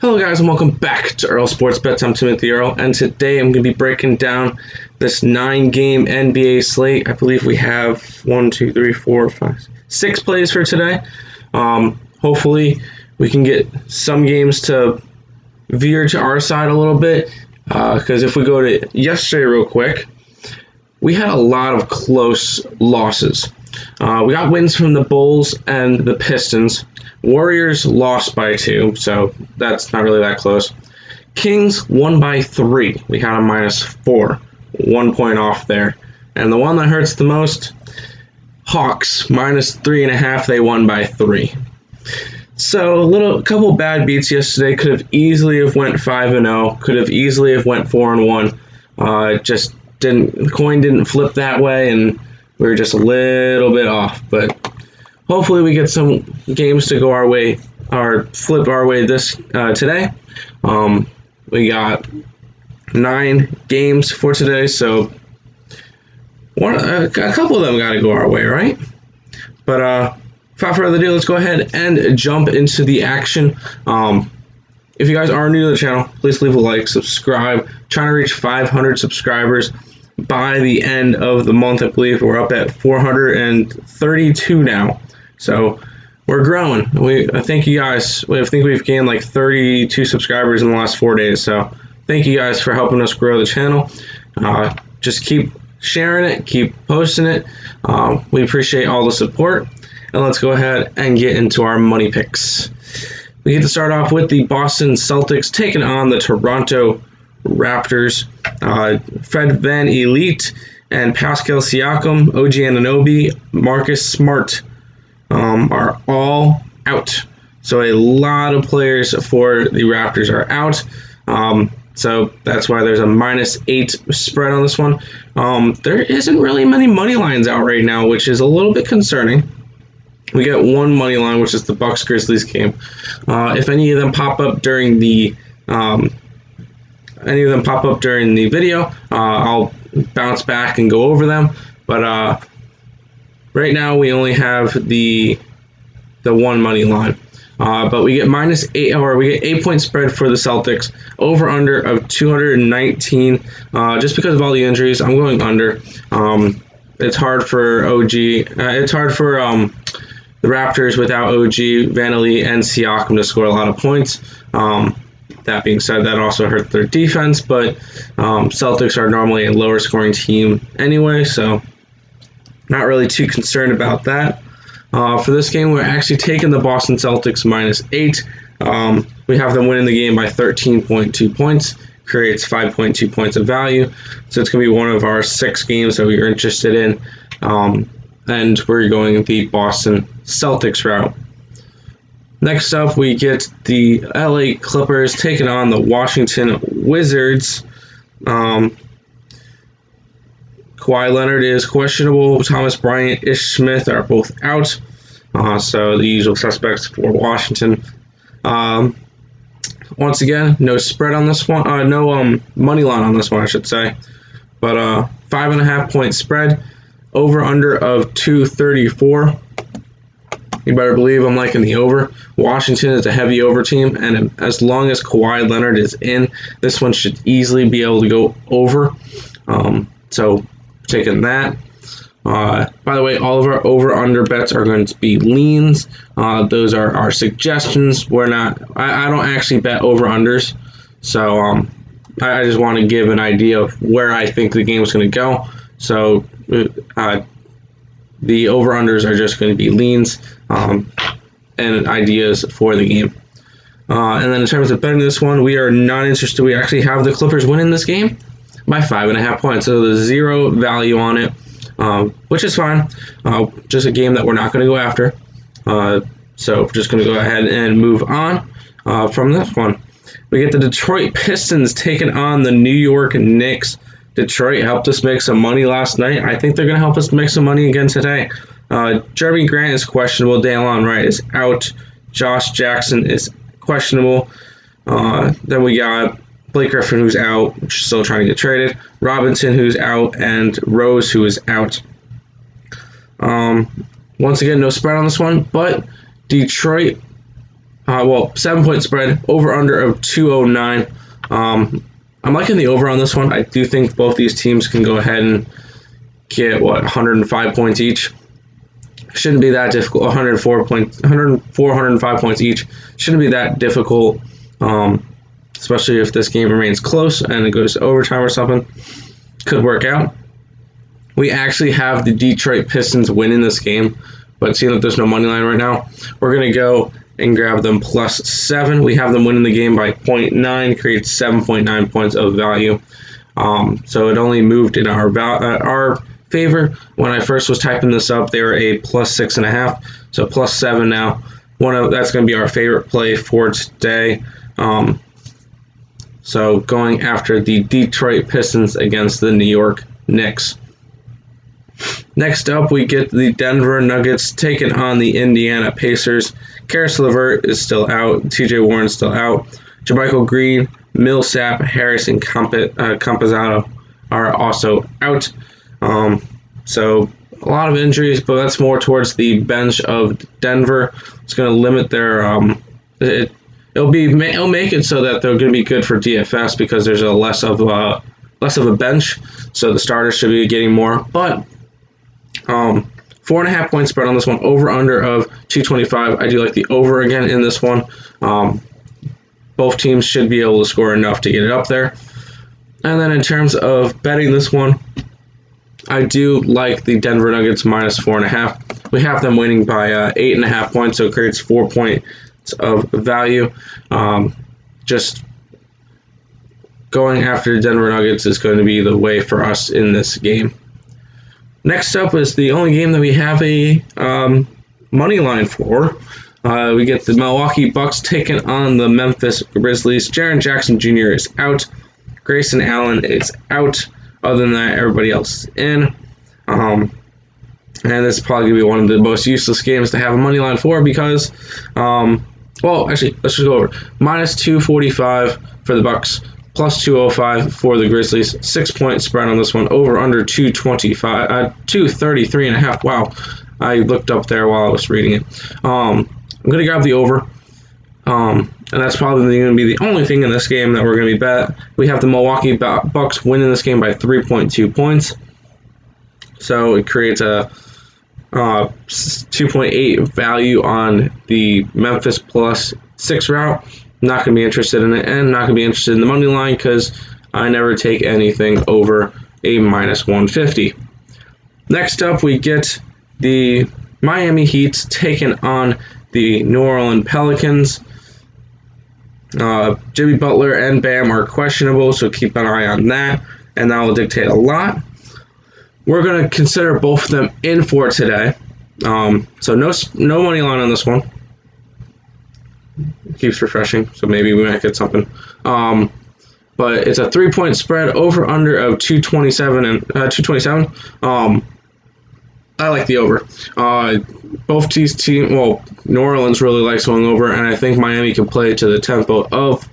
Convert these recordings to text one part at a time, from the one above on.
Hello guys and welcome back to Earl Sports Bets. I'm Timothy Earl, and today I'm going to be breaking down this 9-game NBA slate. I believe we have 6 plays for today. Hopefully we can get some games to veer to our side a little bit, because if we go to yesterday real quick, we had a lot of close losses. We got wins from the Bulls and the Pistons. Warriors lost by 2, so that's not really that close. Kings won by 3. We had a -4, 1 point off there. And the one that hurts the most, Hawks, -3.5. They won by 3. So a couple bad beats yesterday. Could have easily have went 5-0. Could have easily have went 4-1. Just didn't. The coin didn't flip that way, and we were just a little bit off. But hopefully we get some games to go our way, or flip our way today. We got 9 games for today, so a couple of them got to go our way, right? But without further ado, let's go ahead and jump into the action. If you guys are new to the channel, please leave a like, subscribe. Trying to reach 500 subscribers by the end of the month. I believe we're up at 432 now. So we're growing. I think we've gained like 32 subscribers in the last 4 days. So thank you guys for helping us grow the channel. Just keep sharing it, keep posting it. We appreciate all the support. And let's go ahead and get into our money picks. We get to start off with the Boston Celtics taking on the Toronto Raptors. Fred VanVleet and Pascal Siakam, OG Anunoby, Marcus Smart are all out. So a lot of players for the Raptors are out. So that's why there's a -8 spread on this one. There isn't really many money lines out right now, which is a little bit concerning. We get one money line, which is the Bucks Grizzlies game. If any of them pop up during the video, I'll bounce back and go over them. But right now we only have the one money line. But we get -8, or we get 8-point spread for the Celtics. Over under of 219. Just because of all the injuries, I'm going under. It's hard for OG. It's hard for the Raptors without OG, VanVleet, and Siakam to score a lot of points. That being said, that also hurt their defense, but Celtics are normally a lower scoring team anyway, so not really too concerned about that. For this game, we're actually taking the Boston Celtics -8. We have them winning the game by 13.2 points, creates 5.2 points of value, so it's going to be one of our 6 games that we are interested in, and we're going the Boston Celtics route. Next up, we get the LA Clippers taking on the Washington Wizards. Kawhi Leonard is questionable. Thomas Bryant, Ish Smith are both out. So the usual suspects for Washington. Once again, no spread on this one. No money line on this one, I should say. But 5.5 point spread. Over under of 234. You better believe I'm liking the over. Washington is a heavy over team, and as long as Kawhi Leonard is in, this one should easily be able to go over. So taking that. By the way, all of our over-under bets are going to be leans. Those are our suggestions. I don't actually bet over-unders, so I just want to give an idea of where I think the game is going to go. So the over-unders are just going to be leans and ideas for the game. And then in terms of betting this one, we are not interested. We actually have the Clippers winning this game by 5.5 points. So there's 0 value on it, which is fine. Just a game that we're not going to go after. So we're just going to go ahead and move on from this one. We get the Detroit Pistons taking on the New York Knicks. Detroit helped us make some money last night. I think they're going to help us make some money again today. Jeremy Grant is questionable. Daylon Wright is out. Josh Jackson is questionable. Then we got Blake Griffin, who's out, still trying to get traded. Robinson, who's out, and Rose, who is out. Once again, no spread on this one, but Detroit 7-point spread, over-under of 209. I'm liking the over on this one. I do think both these teams can go ahead and get, 105 points each. Shouldn't be that difficult. 105 points each. Shouldn't be that difficult, especially if this game remains close and it goes to overtime or something. Could work out. We actually have the Detroit Pistons winning this game, but seeing that there's no money line right now, we're going to go and grab them +7. We have them winning the game by 0.9, creates 7.9 points of value. So it only moved in our favor. When I first was typing this up, they were a +6.5, so +7 now. That's going to be our favorite play for today. So going after the Detroit Pistons against the New York Knicks. Next up, we get the Denver Nuggets taking on the Indiana Pacers. Karis LeVert is still out. T.J. Warren's still out. JaMychal Green, Millsap, Harris, and Campazzo are also out. So a lot of injuries, but that's more towards the bench of Denver. It's going to limit their it'll make it so that they're going to be good for DFS because there's less of a bench, so the starters should be getting more. But 4.5 point spread on this one, over under of 225. I do like the over again in this one. Both teams should be able to score enough to get it up there. And then in terms of betting this one, I do like the Denver Nuggets -4.5. We have them winning by 8.5 points, so it creates 4 points of value. Just going after the Denver Nuggets is going to be the way for us in this game. Next up is the only game that we have a money line for. We get the Milwaukee Bucks taking on the Memphis Grizzlies. Jaren Jackson Jr. is out. Grayson Allen is out. Other than that, everybody else is in. And this is probably going to be one of the most useless games to have a money line for because, actually, let's just go over. -245 for the Bucks, +205 for the Grizzlies. 6-point spread on this one, over under 233.5. Wow, I looked up there while I was reading it. I'm going to grab the over. And that's probably going to be the only thing in this game that we're going to be bet. We have the Milwaukee Bucks winning this game by 3.2 points. So it creates a 2.8 value on the Memphis +6 route. Not going to be interested in it, and not going to be interested in the money line because I never take anything over a -150. Next up, we get the Miami Heat taking on the New Orleans Pelicans. Jimmy Butler and Bam are questionable, so keep an eye on that, and that will dictate a lot. We're going to consider both of them in for today. So no money line on this one. It keeps refreshing, so maybe we might get something. But it's a 3-point spread, over under of 227. I like the over. Both these teams, New Orleans really likes going over, and I think Miami can play to the tempo of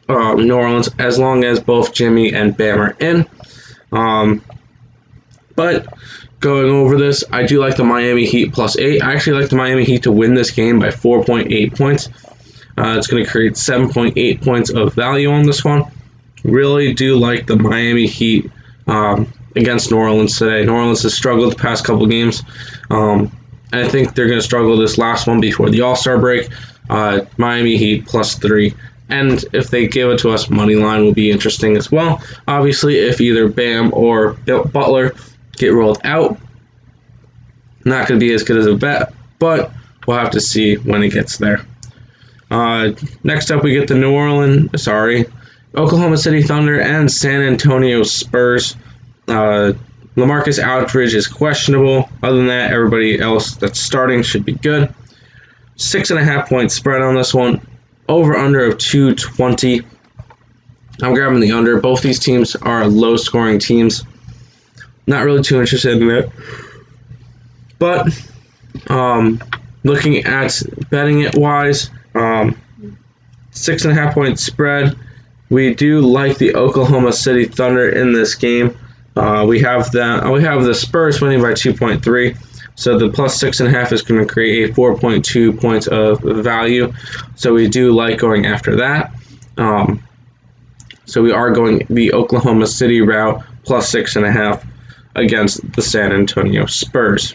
New Orleans as long as both Jimmy and Bam are in. But going over this, I do like the Miami Heat +8. I actually like the Miami Heat to win this game by 4.8 points. It's going to create 7.8 points of value on this one. Really do like the Miami Heat against New Orleans today. New Orleans has struggled the past couple games. I think they're going to struggle this last one before the All-Star break. Miami Heat +3. And if they give it to us, money line will be interesting as well. Obviously, if either Bam or Butler get rolled out, not going to be as good as a bet, but we'll have to see when it gets there. Next up, we get the Oklahoma City Thunder and San Antonio Spurs. LaMarcus Aldridge is questionable. Other than that, everybody else that's starting should be good. 6.5 point spread on this one. Over under of 220. I'm grabbing the under. Both these teams are low scoring teams. Not really too interested in it. But looking at betting it wise, 6.5 point spread. We do like the Oklahoma City Thunder in this game. We have the Spurs winning by 2.3. So the plus 6.5 is going to create a 4.2 points of value. So we do like going after that. So we are going the Oklahoma City route, plus 6.5 against the San Antonio Spurs.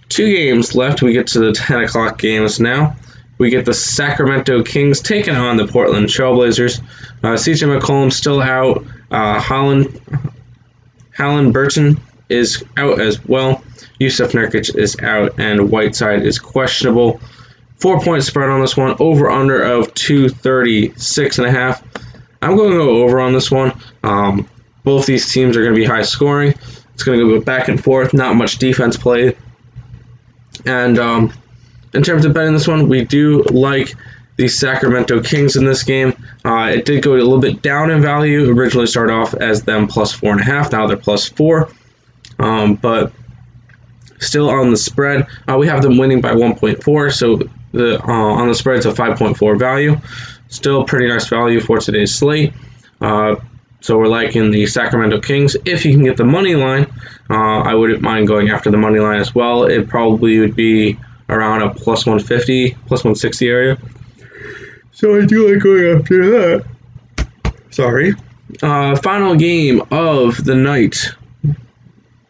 2 games left. We get to the 10 o'clock games now. We get the Sacramento Kings taking on the Portland Trailblazers. CJ McCollum still out. Hallin Burton is out as well. Yusuf Nurkic is out, and Whiteside is questionable. 4-point spread on this one. Over under of 236.5. I'm going to go over on this one. Both these teams are going to be high scoring. It's going to go back and forth. Not much defense played. And in terms of betting this one, we do like the Sacramento Kings in this game. It did go a little bit down in value. It originally started off as them plus 4.5. Now they're plus 4. But still on the spread, we have them winning by 1.4. So on the spread, it's a 5.4 value. Still pretty nice value for today's slate. So we're liking the Sacramento Kings. If you can get the money line, I wouldn't mind going after the money line as well. It probably would be around a plus 150, plus 160 area. So I do like going after that. Sorry. Final game of the night.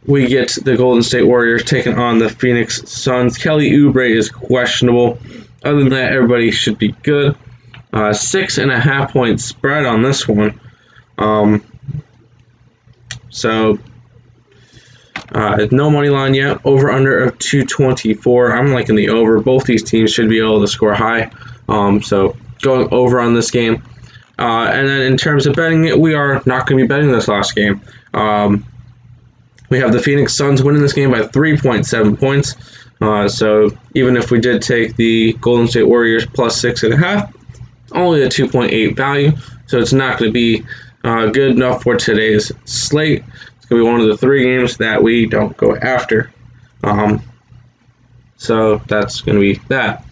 We get the Golden State Warriors taking on the Phoenix Suns. Kelly Oubre is questionable. Other than that, everybody should be good. 6.5 point spread on this one. No money line yet. Over under of 224. I'm liking the over. Both these teams should be able to score high. So going over on this game. And then in terms of betting it, we are not going to be betting this last game. We have the Phoenix Suns winning this game by 3.7 points. So even if we did take the Golden State Warriors plus 6.5, only a 2.8 value. So it's not going to be good enough for today's slate. It's going to be one of the 3 games that we don't go after. So that's going to be that.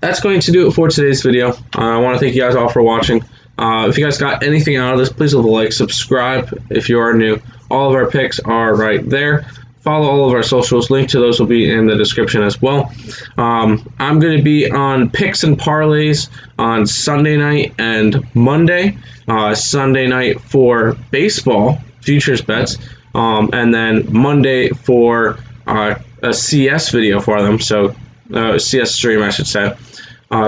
That's going to do it for today's video. I want to thank you guys all for watching. If you guys got anything out of this, please leave a like, subscribe if you are new. All of our picks are right there. Follow all of our socials. Link to those will be in the description as well. I'm going to be on picks and parlays on Sunday night and Monday. Sunday night for baseball futures bets, and then Monday for a CS video for them. So CS stream, I should say.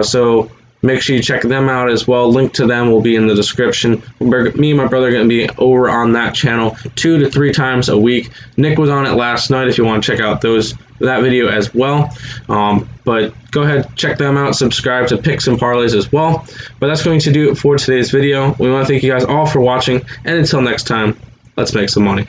So make sure you check them out as well. Link to them will be in the description. Me and my brother are going to be over on that channel 2 to 3 times a week. Nick was on it last night if you want to check out that video as well. But go ahead, check them out. Subscribe to Picks and Parlays as well. But that's going to do it for today's video. We want to thank you guys all for watching. And until next time, let's make some money.